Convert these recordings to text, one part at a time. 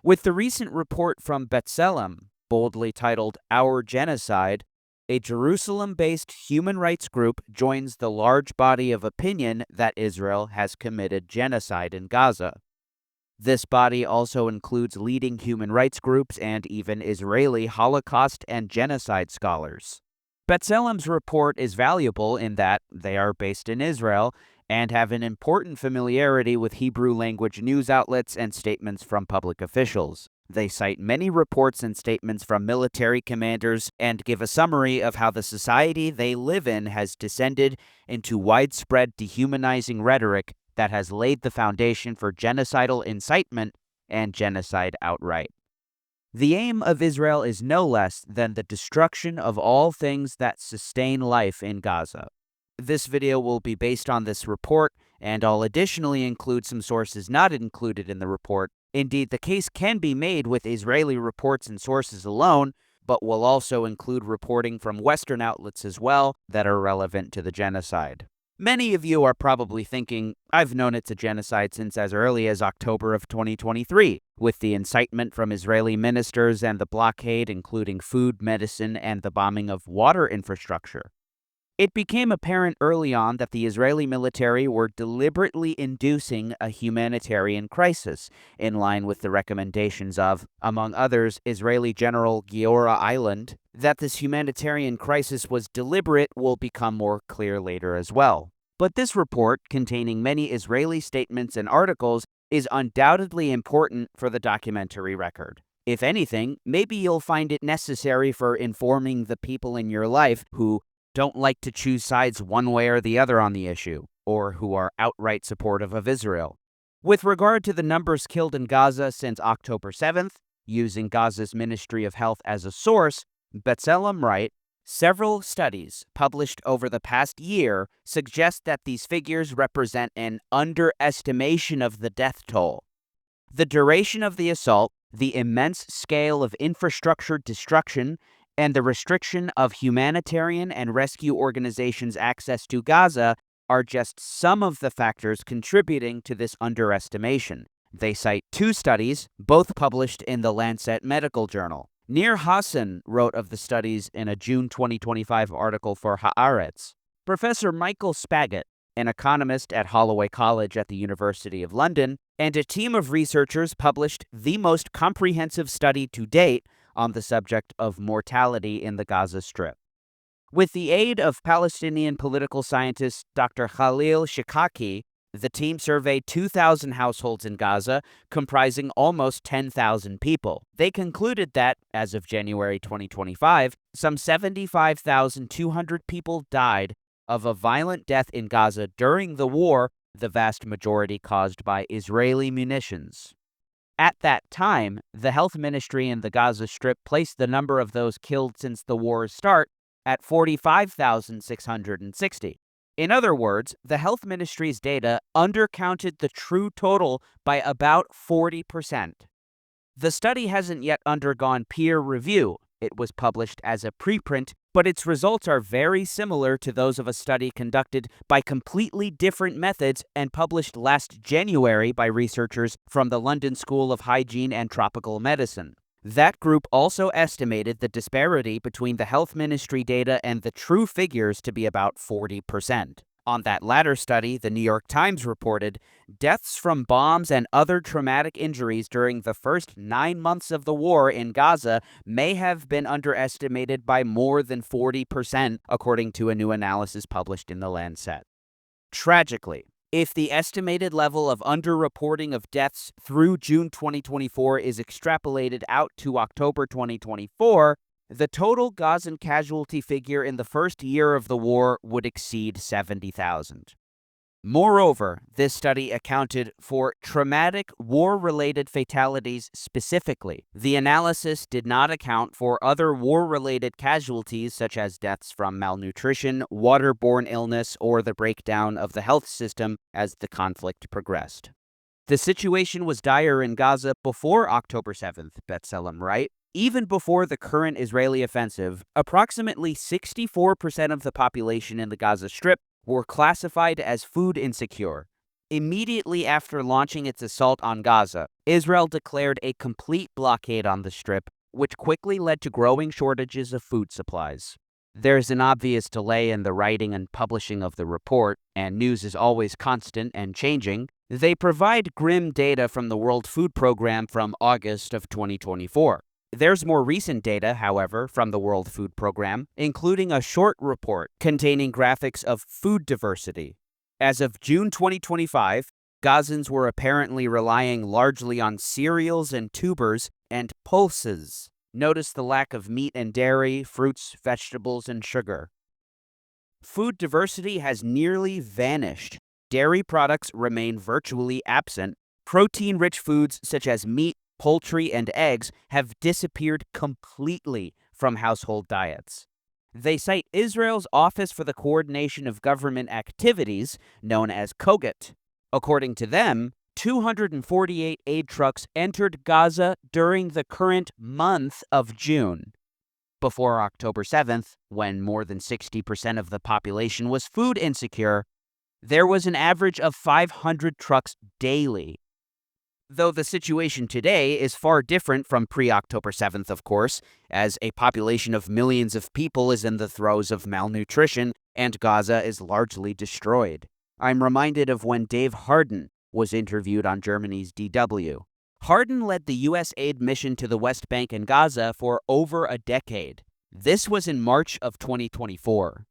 With the recent report from B'Tselem, boldly titled Our Genocide, a Jerusalem-based human rights group joins the large body of opinion that Israel has committed genocide in Gaza. This body also includes leading human rights groups and even Israeli Holocaust and genocide scholars. B'Tselem's report is valuable in that they are based in Israel and have an important familiarity with Hebrew language news outlets and statements from public officials. They cite many reports and statements from military commanders and give a summary of how the society they live in has descended into widespread dehumanizing rhetoric that has laid the foundation for genocidal incitement and genocide outright. The aim of Israel is no less than the destruction of all things that sustain life in Gaza. This video will be based on this report, and I'll additionally include some sources not included in the report. Indeed, the case can be made with Israeli reports and sources alone, but will also include reporting from Western outlets as well that are relevant to the genocide. Many of you are probably thinking, I've known it's a genocide since as early as October of 2023, with the incitement from Israeli ministers and the blockade, including food, medicine, and the bombing of water infrastructure. It became apparent early on that the Israeli military were deliberately inducing a humanitarian crisis, in line with the recommendations of, among others, Israeli General Giora Eiland. That this humanitarian crisis was deliberate will become more clear later as well. But this report, containing many Israeli statements and articles, is undoubtedly important for the documentary record. If anything, maybe you'll find it necessary for informing the people in your life who don't like to choose sides one way or the other on the issue, or who are outright supportive of Israel. With regard to the numbers killed in Gaza since October 7th, using Gaza's Ministry of Health as a source, B'Tselem writes, several studies published over the past year suggest that these figures represent an underestimation of the death toll. The duration of the assault, the immense scale of infrastructure destruction, and the restriction of humanitarian and rescue organizations' access to Gaza are just some of the factors contributing to this underestimation. They cite two studies, both published in the Lancet Medical Journal. Nir Hassan wrote of the studies in a June 2025 article for Haaretz. Professor Michael Spagat, an economist at Holloway College at the University of London, and a team of researchers published the most comprehensive study to date on the subject of mortality in the Gaza Strip. With the aid of Palestinian political scientist Dr. Khalil Shikaki, the team surveyed 2,000 households in Gaza, comprising almost 10,000 people. They concluded that, as of January 2025, some 75,200 people died of a violent death in Gaza during the war, the vast majority caused by Israeli munitions. At that time, the health ministry in the Gaza Strip placed the number of those killed since the war's start at 45,660. In other words, the health ministry's data undercounted the true total by about 40%. The study hasn't yet undergone peer review. It was published as a preprint, but its results are very similar to those of a study conducted by completely different methods and published last January by researchers from the London School of Hygiene and Tropical Medicine. That group also estimated the disparity between the health ministry data and the true figures to be about 40%. On that latter study, the New York Times reported, deaths from bombs and other traumatic injuries during the first 9 months of the war in Gaza may have been underestimated by more than 40%, according to a new analysis published in The Lancet. Tragically, if the estimated level of underreporting of deaths through June 2024 is extrapolated out to October 2024, the total Gazan casualty figure in the first year of the war would exceed 70,000. Moreover, this study accounted for traumatic war-related fatalities specifically. The analysis did not account for other war-related casualties such as deaths from malnutrition, waterborne illness, or the breakdown of the health system as the conflict progressed. The situation was dire in Gaza before October 7th, B'Tselem writes. Even before the current Israeli offensive, approximately 64% of the population in the Gaza Strip were classified as food insecure. Immediately after launching its assault on Gaza, Israel declared a complete blockade on the Strip, which quickly led to growing shortages of food supplies. There's an obvious delay in the writing and publishing of the report, and news is always constant and changing. They provide grim data from the World Food Program from August of 2024. There's more recent data, however, from the World Food Program, including a short report containing graphics of food diversity. As of June 2025, Gazans were apparently relying largely on cereals and tubers and pulses. Notice the lack of meat and dairy, fruits, vegetables, and sugar. Food diversity has nearly vanished. Dairy products remain virtually absent. Protein-rich foods such as meat, poultry, and eggs have disappeared completely from household diets. They cite Israel's Office for the Coordination of Government Activities, known as COGAT. According to them, 248 aid trucks entered Gaza during the current month of June. Before October 7th, when more than 60% of the population was food insecure, there was an average of 500 trucks daily. Though the situation today is far different from pre-October 7th, of course, as a population of millions of people is in the throes of malnutrition and Gaza is largely destroyed. I'm reminded of when Dave Hardin was interviewed on Germany's DW. Hardin led the U.S. aid mission to the West Bank and Gaza for over a decade. This was in March of 2024.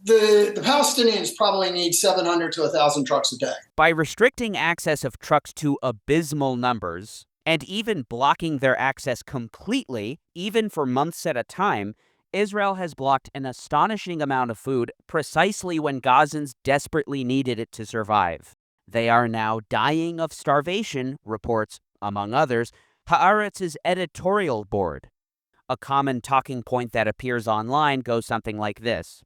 The Palestinians probably need 700 to 1,000 trucks a day. By restricting access of trucks to abysmal numbers, and even blocking their access completely, even for months at a time, Israel has blocked an astonishing amount of food precisely when Gazans desperately needed it to survive. They are now dying of starvation, reports, among others, Haaretz's editorial board. A common talking point that appears online goes something like this.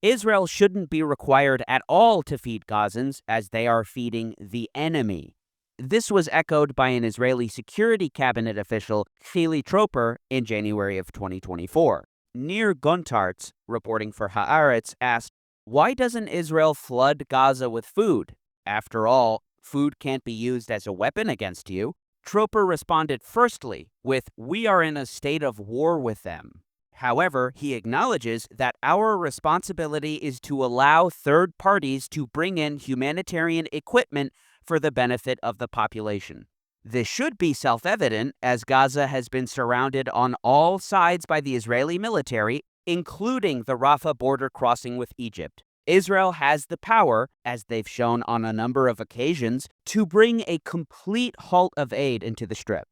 Israel shouldn't be required at all to feed Gazans, as they are feeding the enemy. This was echoed by an Israeli security cabinet official, Chili Troper, in January of 2024. Nir Gontartz, reporting for Haaretz, asked, "Why doesn't Israel flood Gaza with food? After all, food can't be used as a weapon against you." Troper responded firstly with, "We are in a state of war with them." However, he acknowledges that our responsibility is to allow third parties to bring in humanitarian equipment for the benefit of the population. This should be self-evident, as Gaza has been surrounded on all sides by the Israeli military, including the Rafah border crossing with Egypt. Israel has the power, as they've shown on a number of occasions, to bring a complete halt of aid into the Strip.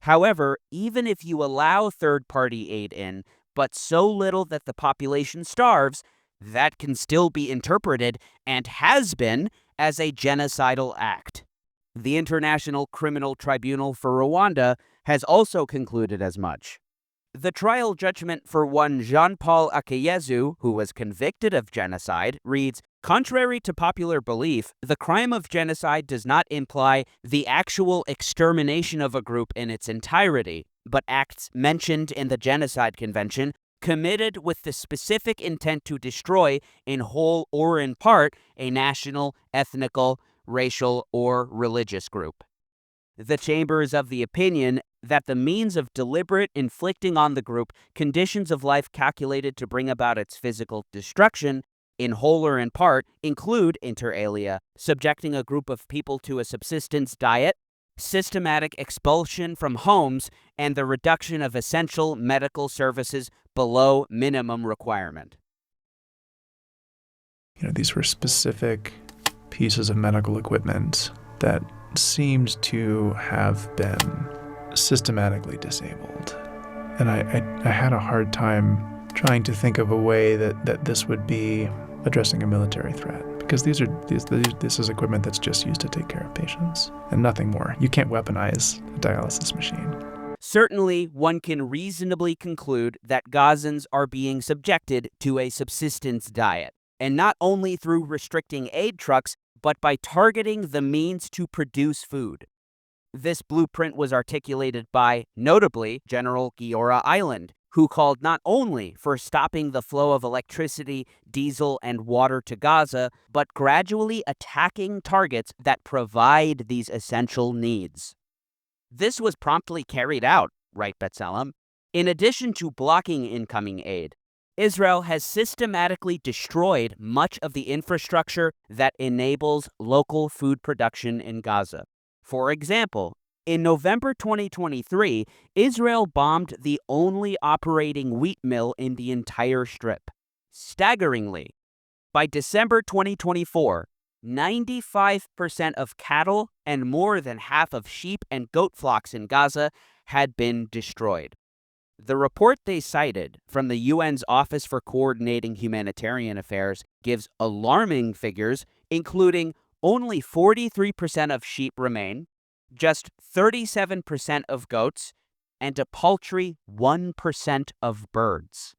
However, even if you allow third-party aid in, but so little that the population starves, that can still be interpreted, and has been, as a genocidal act. The International Criminal Tribunal for Rwanda has also concluded as much. The trial judgment for one Jean-Paul Akayezu, who was convicted of genocide, reads, "Contrary to popular belief, the crime of genocide does not imply the actual extermination of a group in its entirety, but acts mentioned in the Genocide Convention committed with the specific intent to destroy, in whole or in part, a national, ethnical, racial, or religious group." The chamber is of the opinion that the means of deliberate inflicting on the group conditions of life calculated to bring about its physical destruction, in whole or in part, include, inter alia, subjecting a group of people to a subsistence diet, systematic expulsion from homes, and the reduction of essential medical services below minimum requirement. These were specific pieces of medical equipment that seemed to have been systematically disabled. And I had a hard time trying to think of a way that this would be addressing a military threat. Because this is equipment that's just used to take care of patients and nothing more. You can't weaponize a dialysis machine. Certainly, one can reasonably conclude that Gazans are being subjected to a subsistence diet, and not only through restricting aid trucks, but by targeting the means to produce food. This blueprint was articulated by, notably, General Giora Island, who called not only for stopping the flow of electricity, diesel, and water to Gaza, but gradually attacking targets that provide these essential needs. This was promptly carried out, writes B'Tselem. In addition to blocking incoming aid, Israel has systematically destroyed much of the infrastructure that enables local food production in Gaza. For example, in November 2023, Israel bombed the only operating wheat mill in the entire strip. Staggeringly, by December 2024, 95% of cattle and more than half of sheep and goat flocks in Gaza had been destroyed. The report they cited from the UN's Office for Coordinating Humanitarian Affairs gives alarming figures, including only 43% of sheep remain, just 37% of goats, and a paltry 1% of birds.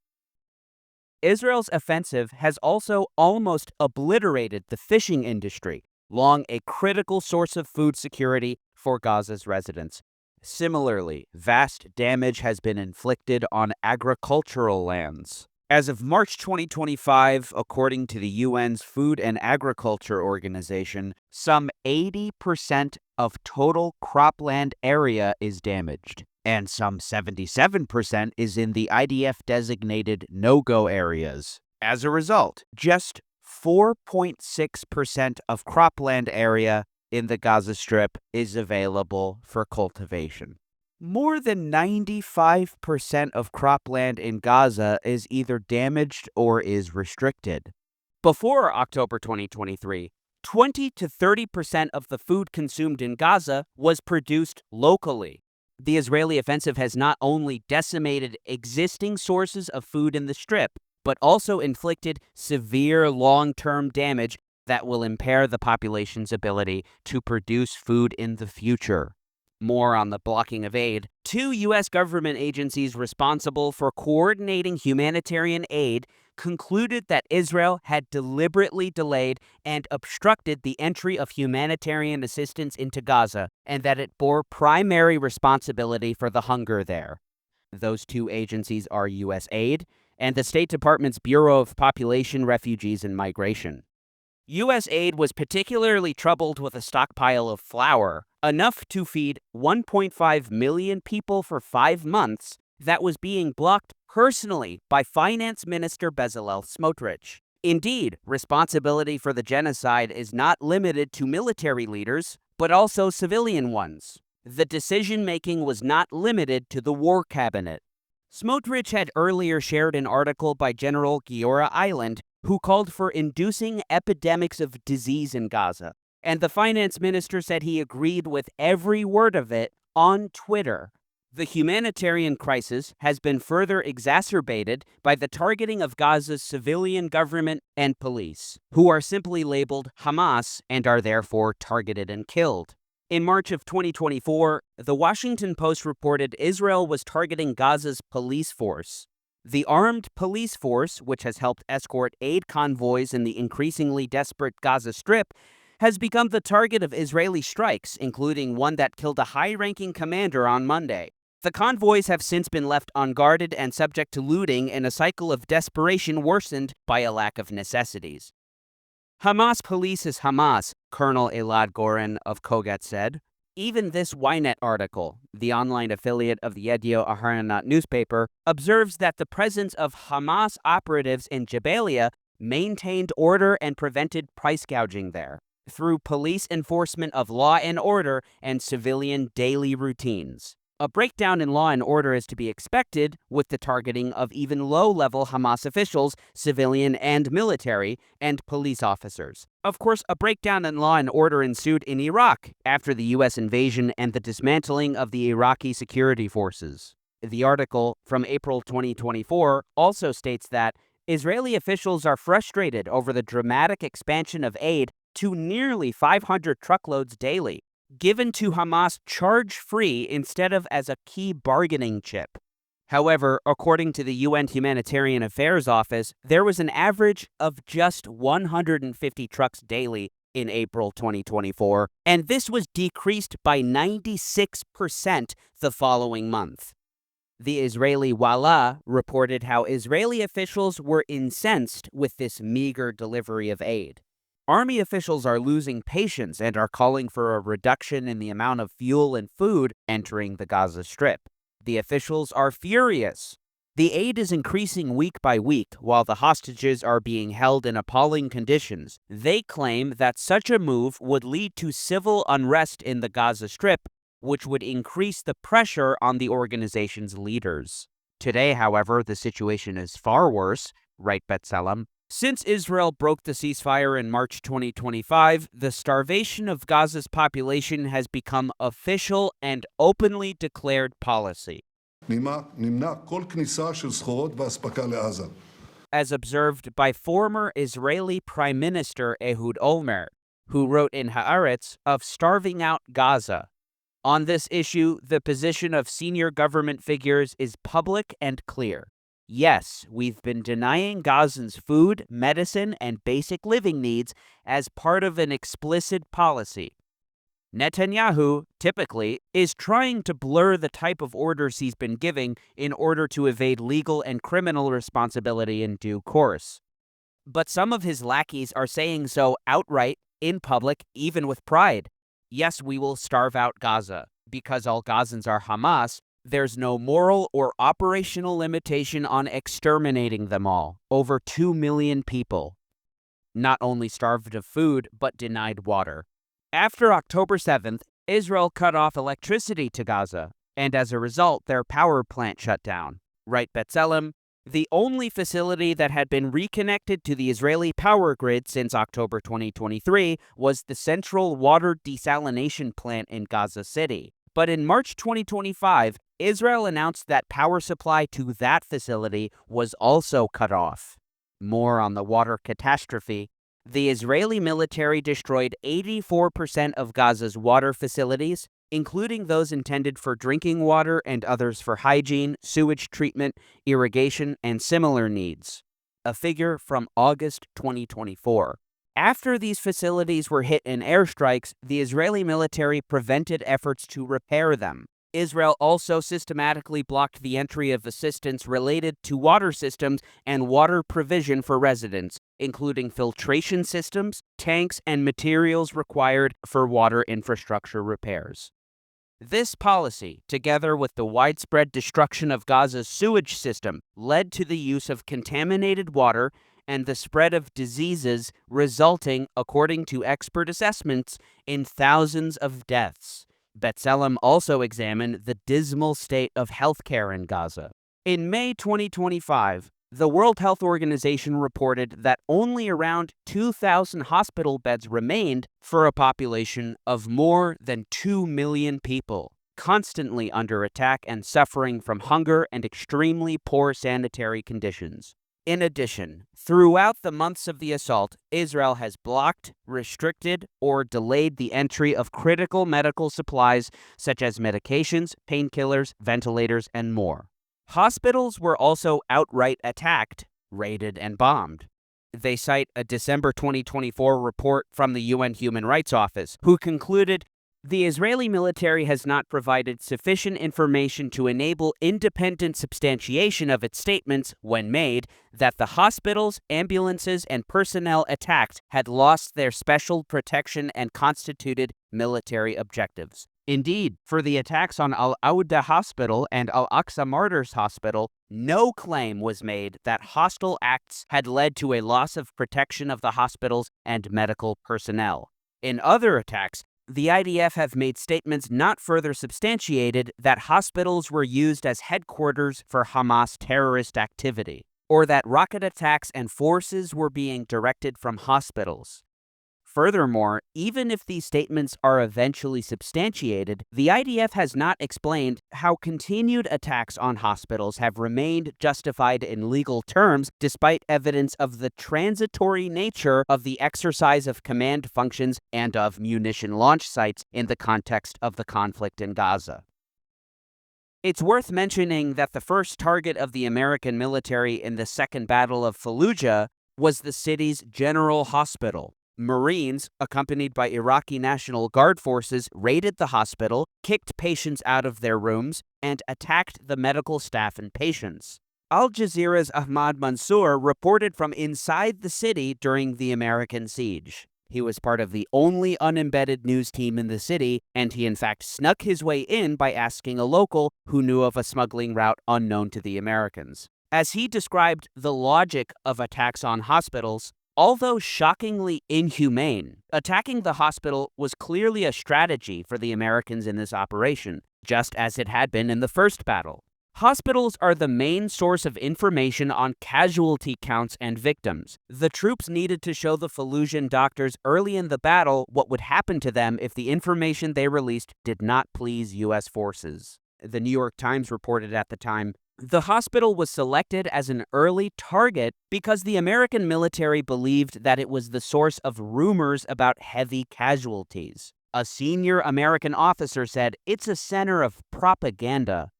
Israel's offensive has also almost obliterated the fishing industry, long a critical source of food security for Gaza's residents. Similarly, vast damage has been inflicted on agricultural lands. As of March 2025, according to the UN's Food and Agriculture Organization, some 80% of total cropland area is damaged, and some 77% is in the IDF-designated no-go areas. As a result, just 4.6% of cropland area in the Gaza Strip is available for cultivation. More than 95% of cropland in Gaza is either damaged or is restricted. Before October 2023, 20 to 30% of the food consumed in Gaza was produced locally. The Israeli offensive has not only decimated existing sources of food in the Strip, but also inflicted severe long-term damage that will impair the population's ability to produce food in the future. More on the blocking of aid. 2 U.S. government agencies responsible for coordinating humanitarian aid concluded that Israel had deliberately delayed and obstructed the entry of humanitarian assistance into Gaza, and that it bore primary responsibility for the hunger there. Those 2 agencies are USAID and the State Department's Bureau of Population, Refugees, and Migration. USAID was particularly troubled with a stockpile of flour, enough to feed 1.5 million people for 5 months, that was being blocked personally by Finance Minister Bezalel Smotrich. Indeed, responsibility for the genocide is not limited to military leaders, but also civilian ones. The decision-making was not limited to the War Cabinet. Smotrich had earlier shared an article by General Giora Island, who called for inducing epidemics of disease in Gaza, and the finance minister said he agreed with every word of it on Twitter. The humanitarian crisis has been further exacerbated by the targeting of Gaza's civilian government and police, who are simply labeled Hamas and are therefore targeted and killed. In March of 2024, the Washington Post reported Israel was targeting Gaza's police force. The armed police force, which has helped escort aid convoys in the increasingly desperate Gaza Strip, has become the target of Israeli strikes, including one that killed a high-ranking commander on Monday. The convoys have since been left unguarded and subject to looting in a cycle of desperation worsened by a lack of necessities. Hamas polices Hamas, Colonel Elad Goren of Kogat said. Even this Ynet article, the online affiliate of the Yediot Aharonot newspaper, observes that the presence of Hamas operatives in Jabalia maintained order and prevented price gouging there, through police enforcement of law and order and civilian daily routines. A breakdown in law and order is to be expected with the targeting of even low-level Hamas officials, civilian and military, and police officers. Of course, a breakdown in law and order ensued in Iraq after the U.S. invasion and the dismantling of the Iraqi security forces. The article from April 2024 also states that Israeli officials are frustrated over the dramatic expansion of aid to nearly 500 truckloads daily, given to Hamas charge-free instead of as a key bargaining chip. However, according to the UN Humanitarian Affairs Office, there was an average of just 150 trucks daily in April 2024, and this was decreased by 96% the following month. The Israeli Walla reported how Israeli officials were incensed with this meager delivery of aid. Army officials are losing patience and are calling for a reduction in the amount of fuel and food entering the Gaza Strip. The officials are furious. The aid is increasing week by week while the hostages are being held in appalling conditions. They claim that such a move would lead to civil unrest in the Gaza Strip, which would increase the pressure on the organization's leaders. Today, however, the situation is far worse, writes B'Tselem. Since Israel broke the ceasefire in March 2025, the starvation of Gaza's population has become official and openly declared policy. נמנע כל כניסה של סחורות ואספקה לעזה. As observed by former Israeli Prime Minister Ehud Olmert, who wrote in Haaretz of starving out Gaza. On this issue, the position of senior government figures is public and clear. Yes, we've been denying Gazans food, medicine, and basic living needs as part of an explicit policy. Netanyahu, typically, is trying to blur the type of orders he's been giving in order to evade legal and criminal responsibility in due course. But some of his lackeys are saying so outright, in public, even with pride. Yes, we will starve out Gaza. Because all Gazans are Hamas, there's no moral or operational limitation on exterminating them all. Over 2 million people. Not only starved of food, but denied water. After October 7th, Israel cut off electricity to Gaza, and as a result, their power plant shut down. Right, B'Tselem? The only facility that had been reconnected to the Israeli power grid since October 2023 was the Central Water Desalination Plant in Gaza City. But in March 2025, Israel announced that power supply to that facility was also cut off. More on the water catastrophe. The Israeli military destroyed 84% of Gaza's water facilities, including those intended for drinking water and others for hygiene, sewage treatment, irrigation, and similar needs. A figure from August 2024. After these facilities were hit in airstrikes, the Israeli military prevented efforts to repair them. Israel also systematically blocked the entry of assistance related to water systems and water provision for residents, including filtration systems, tanks, and materials required for water infrastructure repairs. This policy, together with the widespread destruction of Gaza's sewage system, led to the use of contaminated water and the spread of diseases, resulting, according to expert assessments, in thousands of deaths. B'Tselem also examined the dismal state of healthcare in Gaza. In May 2025, the World Health Organization reported that only around 2,000 hospital beds remained for a population of more than 2 million people, constantly under attack and suffering from hunger and extremely poor sanitary conditions. In addition, throughout the months of the assault, Israel has blocked, restricted, or delayed the entry of critical medical supplies such as medications, painkillers, ventilators, and more. Hospitals were also outright attacked, raided, and bombed. They cite a December 2024 report from the UN Human Rights Office, who concluded, the Israeli military has not provided sufficient information to enable independent substantiation of its statements, when made, that the hospitals, ambulances, and personnel attacked had lost their special protection and constituted military objectives. Indeed, for the attacks on Al-Awda Hospital and Al-Aqsa Martyrs Hospital, no claim was made that hostile acts had led to a loss of protection of the hospitals and medical personnel. In other attacks, the IDF have made statements not further substantiated that hospitals were used as headquarters for Hamas terrorist activity, or that rocket attacks and forces were being directed from hospitals. Furthermore, even if these statements are eventually substantiated, the IDF has not explained how continued attacks on hospitals have remained justified in legal terms despite evidence of the transitory nature of the exercise of command functions and of munition launch sites in the context of the conflict in Gaza. It's worth mentioning that the first target of the American military in the Second Battle of Fallujah was the city's General Hospital. Marines, accompanied by Iraqi National Guard forces, raided the hospital, kicked patients out of their rooms, and attacked the medical staff and patients. Al Jazeera's Ahmad Mansour reported from inside the city during the American siege. He was part of the only unembedded news team in the city, and he in fact snuck his way in by asking a local who knew of a smuggling route unknown to the Americans. As he described the logic of attacks on hospitals, although shockingly inhumane, attacking the hospital was clearly a strategy for the Americans in this operation, just as it had been in the first battle. Hospitals are the main source of information on casualty counts and victims. The troops needed to show the Fallujah doctors early in the battle what would happen to them if the information they released did not please U.S. forces. The New York Times reported at the time, the hospital was selected as an early target because the American military believed that it was the source of rumors about heavy casualties. A senior American officer said, "It's a center of propaganda."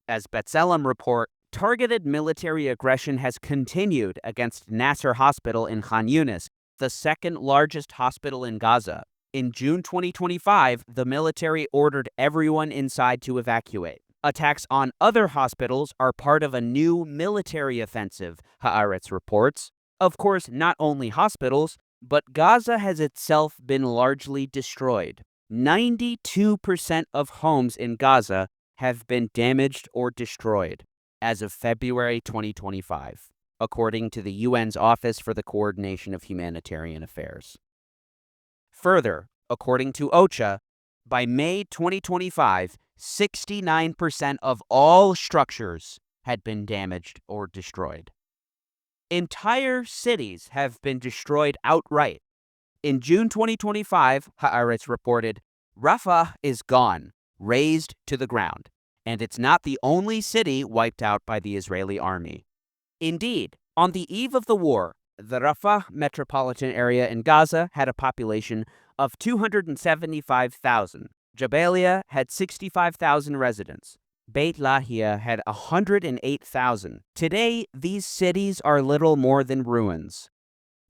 As B'Tselem report, targeted military aggression has continued against Nasser Hospital in Khan Yunis, the second largest hospital in Gaza. In June 2025, the military ordered everyone inside to evacuate. Attacks on other hospitals are part of a new military offensive, Haaretz reports. Of course, not only hospitals, but Gaza has itself been largely destroyed. 92% of homes in Gaza have been damaged or destroyed as of February 2025, according to the UN's Office for the Coordination of Humanitarian Affairs. Further, according to OCHA, by May 2025, 69% of all structures had been damaged or destroyed. Entire cities have been destroyed outright. In June 2025, Haaretz reported, Rafah is gone, razed to the ground, and it's not the only city wiped out by the Israeli army. Indeed, on the eve of the war, the Rafah metropolitan area in Gaza had a population of 275,000. Jabalia had 65,000 residents. Beit Lahia had 108,000. Today, these cities are little more than ruins.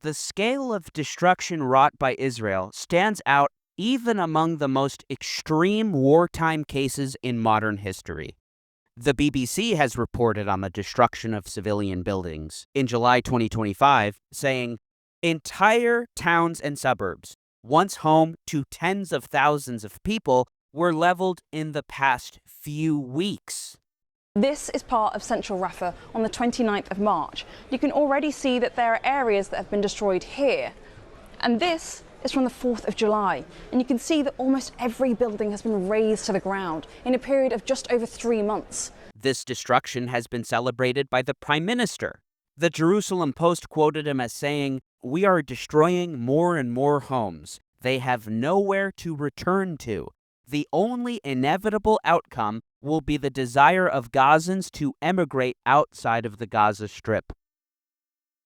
The scale of destruction wrought by Israel stands out even among the most extreme wartime cases in modern history. The BBC has reported on the destruction of civilian buildings in July 2025, saying, entire towns and suburbs, once home to tens of thousands of people, were leveled in the past few weeks. This is part of central Rafah on the 29th of March. You can already see that there are areas that have been destroyed here. And this is from the 4th of July. And you can see that almost every building has been razed to the ground in a period of just over 3 months. This destruction has been celebrated by the Prime Minister. The Jerusalem Post quoted him as saying, "We are destroying more and more homes. They have nowhere to return to. The only inevitable outcome will be the desire of Gazans to emigrate outside of the Gaza Strip."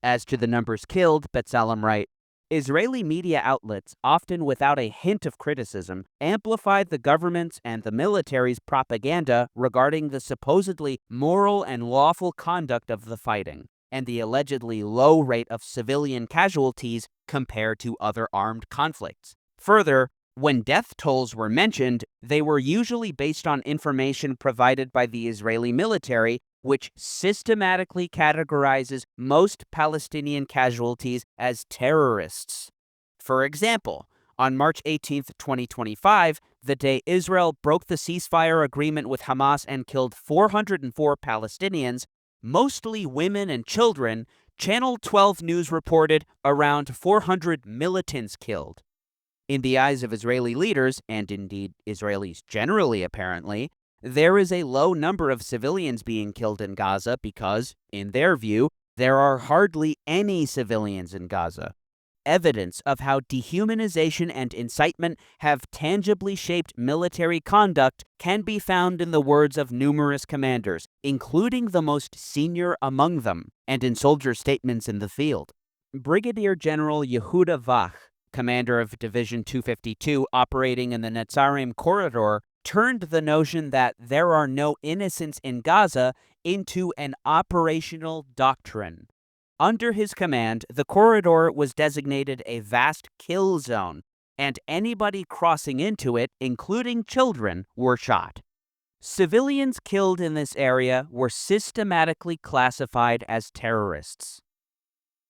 As to the numbers killed, B'Tselem writes, Israeli media outlets, often without a hint of criticism, amplified the government's and the military's propaganda regarding the supposedly moral and lawful conduct of the fighting, and the allegedly low rate of civilian casualties compared to other armed conflicts. Further, when death tolls were mentioned, they were usually based on information provided by the Israeli military, which systematically categorizes most Palestinian casualties as terrorists. For example, on March 18, 2025, the day Israel broke the ceasefire agreement with Hamas and killed 404 Palestinians, mostly women and children, Channel 12 News reported around 400 militants killed. In the eyes of Israeli leaders, and indeed Israelis generally apparently, there is a low number of civilians being killed in Gaza because, in their view, there are hardly any civilians in Gaza. Evidence of how dehumanization and incitement have tangibly shaped military conduct can be found in the words of numerous commanders, including the most senior among them, and in soldier statements in the field. Brigadier General Yehuda Vach, commander of Division 252 operating in the Netzarim corridor, turned the notion that there are no innocents in Gaza into an operational doctrine. Under his command, the corridor was designated a vast kill zone, and anybody crossing into it, including children, were shot. Civilians killed in this area were systematically classified as terrorists.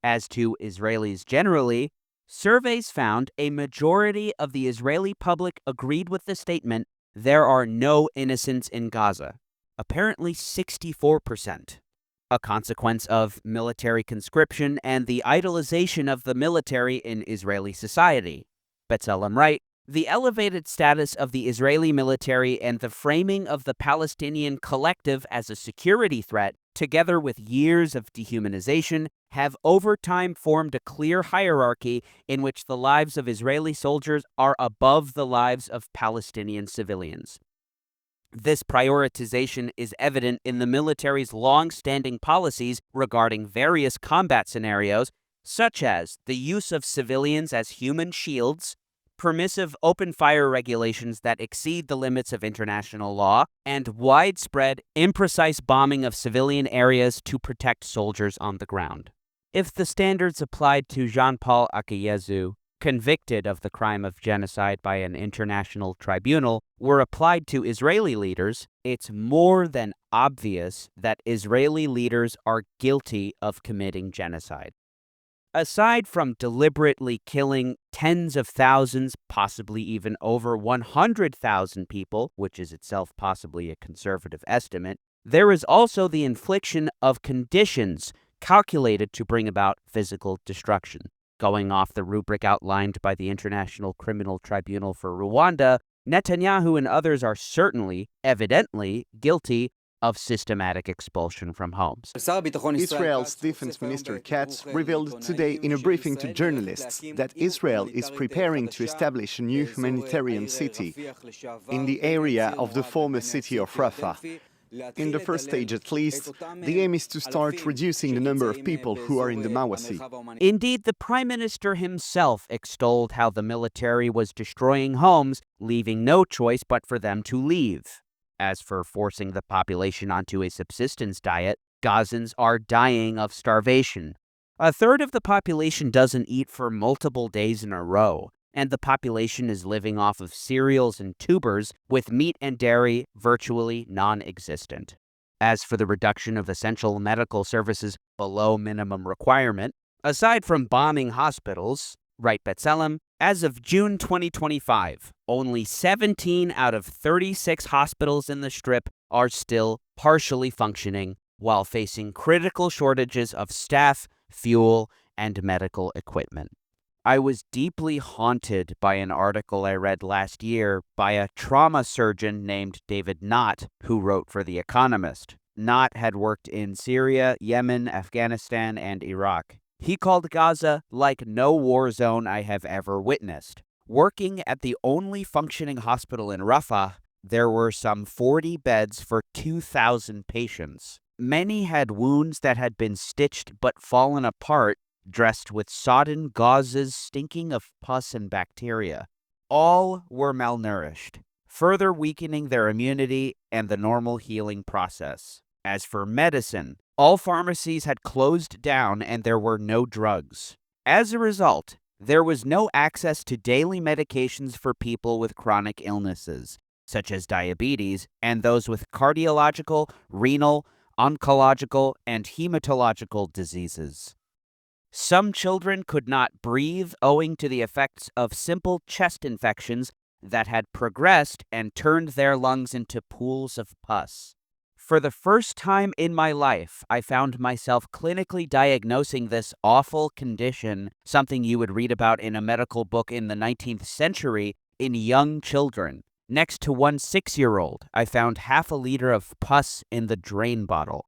As to Israelis generally, surveys found a majority of the Israeli public agreed with the statement, "There are no innocents in Gaza," apparently 64%. A consequence of military conscription and the idolization of the military in Israeli society. B'Tselem writes, the elevated status of the Israeli military and the framing of the Palestinian collective as a security threat, together with years of dehumanization, have over time formed a clear hierarchy in which the lives of Israeli soldiers are above the lives of Palestinian civilians. This prioritization is evident in the military's long-standing policies regarding various combat scenarios, such as the use of civilians as human shields, permissive open-fire regulations that exceed the limits of international law, and widespread, imprecise bombing of civilian areas to protect soldiers on the ground. If the standards applied to Jean-Paul Akayesu, convicted of the crime of genocide by an international tribunal, were applied to Israeli leaders, it's more than obvious that Israeli leaders are guilty of committing genocide. Aside from deliberately killing tens of thousands, possibly even over 100,000 people, which is itself possibly a conservative estimate, there is also the infliction of conditions calculated to bring about physical destruction. Going off the rubric outlined by the International Criminal Tribunal for Rwanda, Netanyahu and others are certainly, evidently, guilty of systematic expulsion from homes. Israel's Defense Minister Katz revealed today in a briefing to journalists that Israel is preparing to establish a new humanitarian city in the area of the former city of Rafah. In the first stage at least, the aim is to start reducing the number of people who are in the Mawasi. Indeed, the Prime Minister himself extolled how the military was destroying homes, leaving no choice but for them to leave. As for forcing the population onto a subsistence diet, Gazans are dying of starvation. A third of the population doesn't eat for multiple days in a row, and the population is living off of cereals and tubers, with meat and dairy virtually non-existent. As for the reduction of essential medical services below minimum requirement, aside from bombing hospitals, right, B'Tselem, as of June 2025, only 17 out of 36 hospitals in the Strip are still partially functioning while facing critical shortages of staff, fuel, and medical equipment. I was deeply haunted by an article I read last year by a trauma surgeon named David Knott, who wrote for The Economist. Knott had worked in Syria, Yemen, Afghanistan, and Iraq. He called Gaza like no war zone I have ever witnessed. Working at the only functioning hospital in Rafah, there were some 40 beds for 2,000 patients. Many had wounds that had been stitched but fallen apart, dressed with sodden gauzes stinking of pus and bacteria. All were malnourished, further weakening their immunity and the normal healing process. As for medicine, all pharmacies had closed down and there were no drugs. As a result, there was no access to daily medications for people with chronic illnesses, such as diabetes, and those with cardiological, renal, oncological, and hematological diseases. Some children could not breathe owing to the effects of simple chest infections that had progressed and turned their lungs into pools of pus. For the first time in my life, I found myself clinically diagnosing this awful condition, something you would read about in a medical book in the 19th century, in young children. Next to one 6-year-old, I found half a liter of pus in the drain bottle.